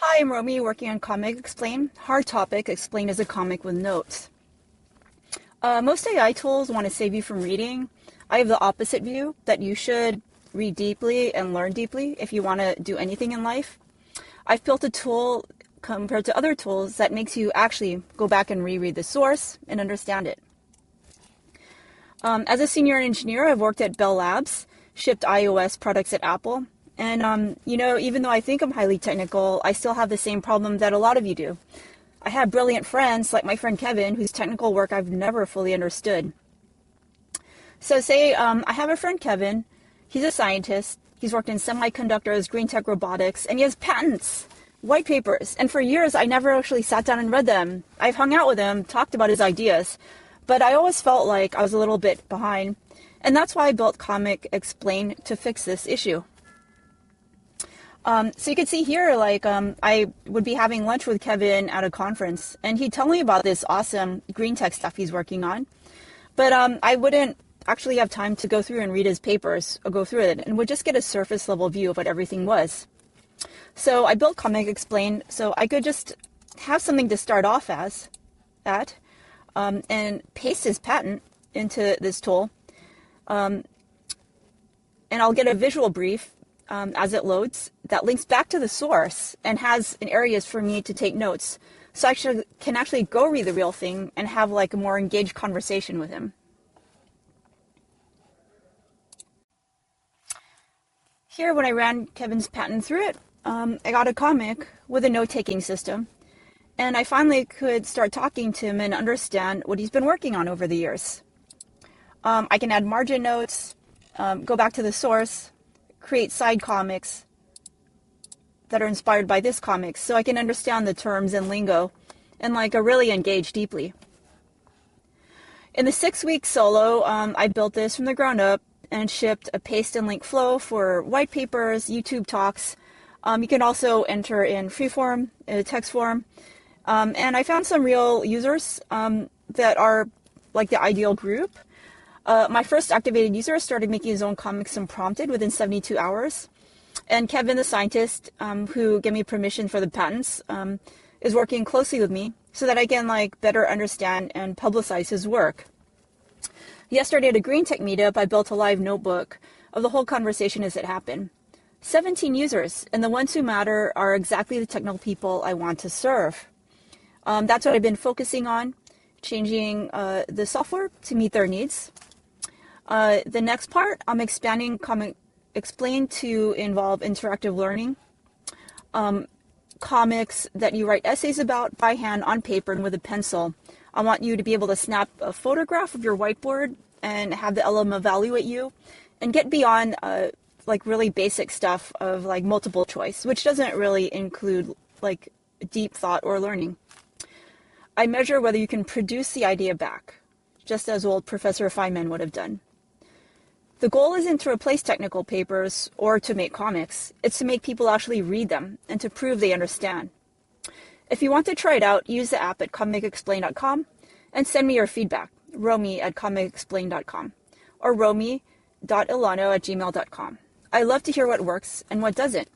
Hi, I'm Romy, working on Comicexplain. Hard topic, explained as a comic with notes. Most AI tools want to save you from reading. I have the opposite view, that you should read deeply and learn deeply if you want to do anything in life. I've built a tool compared to other tools that makes you actually go back and reread the source and understand it. As a senior engineer, I've worked at Bell Labs, shipped iOS products at Apple. And, even though I think I'm highly technical, I still have the same problem that a lot of you do. I have brilliant friends, like my friend Kevin, whose technical work I've never fully understood. So say I have a friend Kevin. He's a scientist. He's worked in semiconductors, green tech robotics, and he has patents, white papers. And for years, I never actually sat down and read them. I've hung out with him, talked about his ideas, but I always felt like I was a little bit behind. And that's why I built Comicexplain to fix this issue. So you can see here, I would be having lunch with Kevin at a conference, and he'd tell me about this awesome green tech stuff he's working on. But I wouldn't actually have time to go through and read his papers or go through it, and would just get a surface level view of what everything was. So I built Comicexplain so I could just have something to start off and paste his patent into this tool. And I'll get a visual brief as it loads that links back to the source and has areas for me to take notes. So I can actually go read the real thing and have a more engaged conversation with him. Here, when I ran Kevin's patent through it, I got a comic with a note-taking system. And I finally could start talking to him and understand what he's been working on over the years. I can add margin notes, go back to the source, create side comics that are inspired by this comic so I can understand the terms and lingo and really engage deeply. In the 6-week solo, I built this from the ground up and shipped a paste and link flow for white papers, YouTube talks. You can also enter in freeform, text form. And I found some real users that are the ideal group. My first activated user started making his own comics unprompted within 72 hours. And Kevin, the scientist, who gave me permission for the patents, is working closely with me so that I can better understand and publicize his work. Yesterday at a green tech meetup, I built a live notebook of the whole conversation as it happened. 17 users, and the ones who matter are exactly the technical people I want to serve. That's what I've been focusing on, changing the software to meet their needs. The next part, I'm expanding Comicexplain to involve interactive learning. Comics that you write essays about by hand on paper and with a pencil. I want you to be able to snap a photograph of your whiteboard and have the LM evaluate you and get beyond really basic stuff of multiple choice, which doesn't really include deep thought or learning. I measure whether you can produce the idea back, just as old Professor Feynman would have done. The goal isn't to replace technical papers or to make comics. It's to make people actually read them and to prove they understand. If you want to try it out, use the app at comicexplain.com and send me your feedback, romy@comicexplain.com or romy.ilano@gmail.com. I love to hear what works and what doesn't.